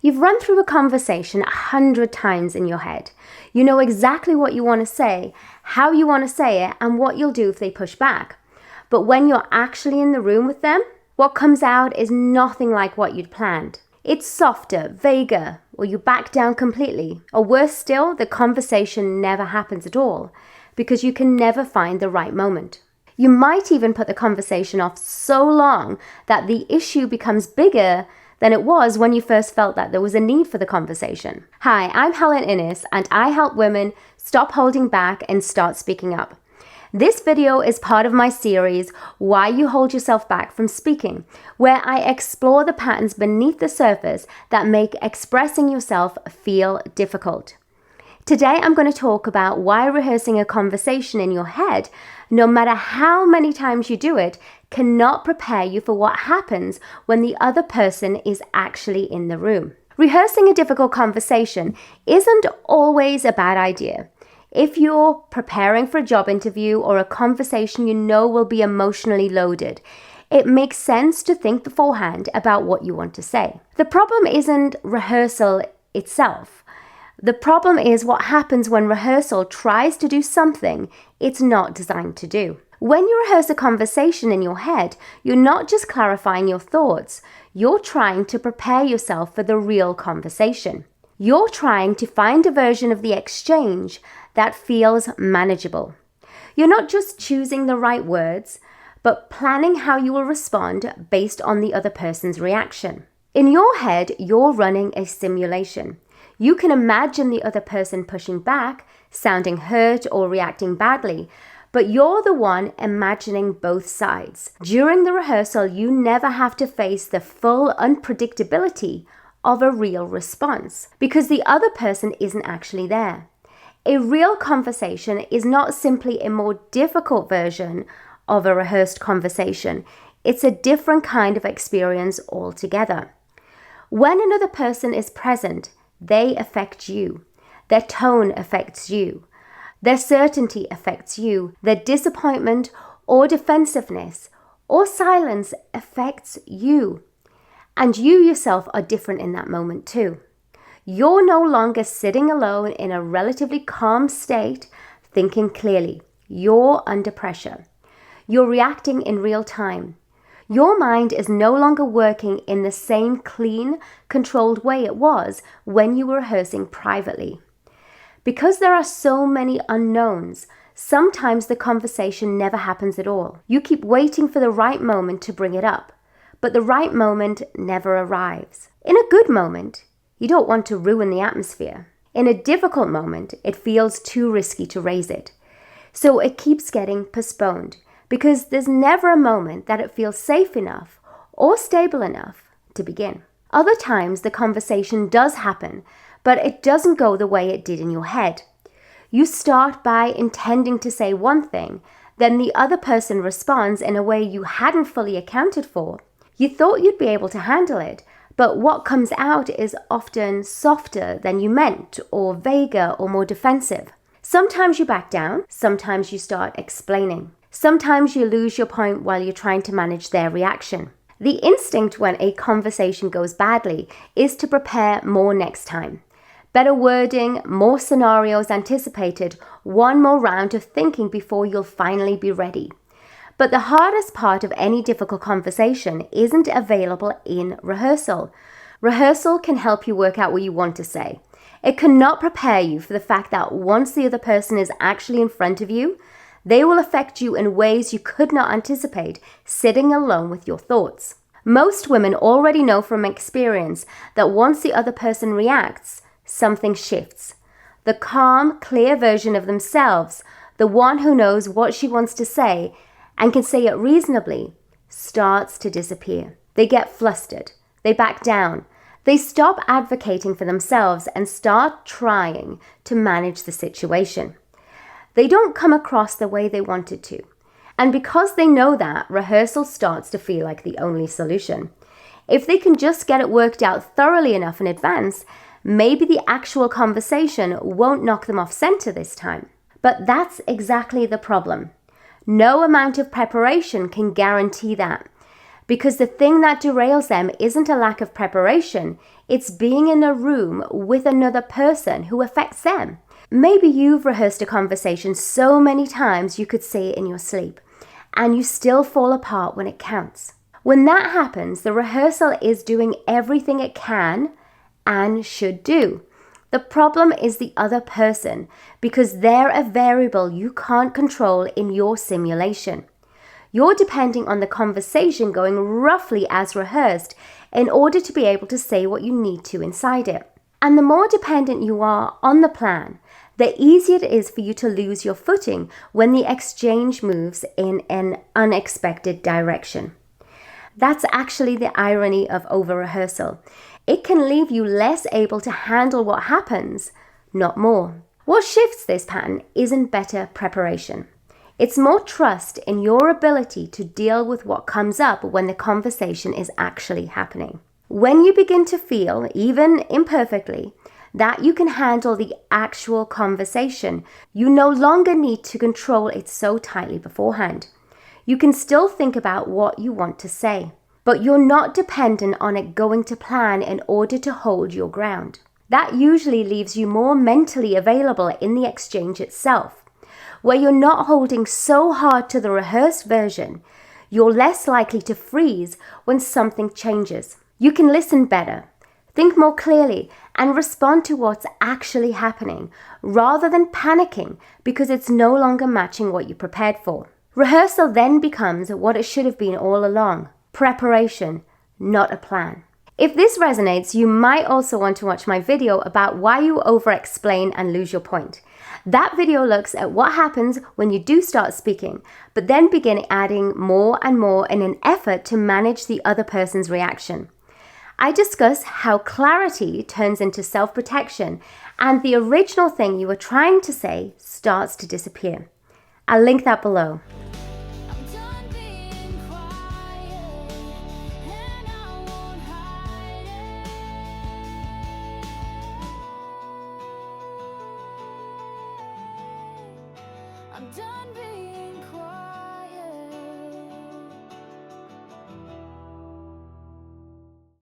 You've run through a conversation 100 times in your head. You know exactly what you want to say, how you want to say it, and what you'll do if they push back. But when you're actually in the room with them, what comes out is nothing like what you'd planned. It's softer, vaguer, or you back down completely. Or worse still, the conversation never happens at all because you can never find the right moment. You might even put the conversation off so long that the issue becomes bigger than it was when you first felt that there was a need for the conversation. Hi, I'm Helen Innes, and I help women stop holding back and start speaking up. This video is part of my series, Why You Hold Yourself Back from Speaking, where I explore the patterns beneath the surface that make expressing yourself feel difficult. Today, I'm going to talk about why rehearsing a conversation in your head, no matter how many times you do it, cannot prepare you for what happens when the other person is actually in the room. Rehearsing a difficult conversation isn't always a bad idea. If you're preparing for a job interview or a conversation you know will be emotionally loaded, it makes sense to think beforehand about what you want to say. The problem isn't rehearsal itself. The problem is what happens when rehearsal tries to do something it's not designed to do. When you rehearse a conversation in your head, you're not just clarifying your thoughts, you're trying to prepare yourself for the real conversation. You're trying to find a version of the exchange that feels manageable. You're not just choosing the right words, but planning how you will respond based on the other person's reaction. In your head, you're running a simulation. You can imagine the other person pushing back, sounding hurt, or reacting badly, but you're the one imagining both sides. During the rehearsal, you never have to face the full unpredictability of a real response because the other person isn't actually there. A real conversation is not simply a more difficult version of a rehearsed conversation. It's a different kind of experience altogether. When another person is present, they affect you. Their tone affects you. Their certainty affects you. Their disappointment or defensiveness or silence affects you. And you yourself are different in that moment too. You're no longer sitting alone in a relatively calm state, thinking clearly. You're under pressure. You're reacting in real time. Your mind is no longer working in the same clean, controlled way it was when you were rehearsing privately. Because there are so many unknowns, sometimes the conversation never happens at all. You keep waiting for the right moment to bring it up, but the right moment never arrives. In a good moment, you don't want to ruin the atmosphere. In a difficult moment, it feels too risky to raise it. So it keeps getting postponed because there's never a moment that it feels safe enough or stable enough to begin. Other times, the conversation does happen, but it doesn't go the way it did in your head. You start by intending to say one thing, then the other person responds in a way you hadn't fully accounted for. You thought you'd be able to handle it, but what comes out is often softer than you meant, or vaguer or more defensive. Sometimes you back down, sometimes you start explaining. Sometimes you lose your point while you're trying to manage their reaction. The instinct when a conversation goes badly is to prepare more next time. Better wording, more scenarios anticipated, one more round of thinking before you'll finally be ready. But the hardest part of any difficult conversation isn't available in rehearsal. Rehearsal can help you work out what you want to say. It cannot prepare you for the fact that once the other person is actually in front of you, they will affect you in ways you could not anticipate sitting alone with your thoughts. Most women already know from experience that once the other person reacts, something shifts. The calm, clear version of themselves, the one who knows what she wants to say and can say it reasonably, starts to disappear. They get flustered. They back down. They stop advocating for themselves and start trying to manage the situation. They don't come across the way they wanted to. And because they know that, rehearsal starts to feel like the only solution. If they can just get it worked out thoroughly enough in advance, maybe the actual conversation won't knock them off center this time. But that's exactly the problem. No amount of preparation can guarantee that. because the thing that derails them isn't a lack of preparation, it's being in a room with another person who affects them. Maybe you've rehearsed a conversation so many times you could say it in your sleep, and you still fall apart when it counts. When that happens, the rehearsal is doing everything it can and should do. The problem is the other person, because they're a variable you can't control in your simulation. You're depending on the conversation going roughly as rehearsed in order to be able to say what you need to inside it. And the more dependent you are on the plan, the easier it is for you to lose your footing when the exchange moves in an unexpected direction. That's actually the irony of over-rehearsal. It can leave you less able to handle what happens, not more. What shifts this pattern isn't better preparation. It's more trust in your ability to deal with what comes up when the conversation is actually happening. When you begin to feel, even imperfectly, that you can handle the actual conversation, you no longer need to control it so tightly beforehand. You can still think about what you want to say, but you're not dependent on it going to plan in order to hold your ground. That usually leaves you more mentally available in the exchange itself. Where you're not holding so hard to the rehearsed version, you're less likely to freeze when something changes. You can listen better, think more clearly, and respond to what's actually happening, rather than panicking because it's no longer matching what you prepared for. Rehearsal then becomes what it should have been all along: preparation, not a plan. If this resonates, you might also want to watch my video about why you over-explain and lose your point. That video looks at what happens when you do start speaking, but then begin adding more and more in an effort to manage the other person's reaction. I discuss how clarity turns into self-protection and the original thing you were trying to say starts to disappear. I'll link that below. I'm done being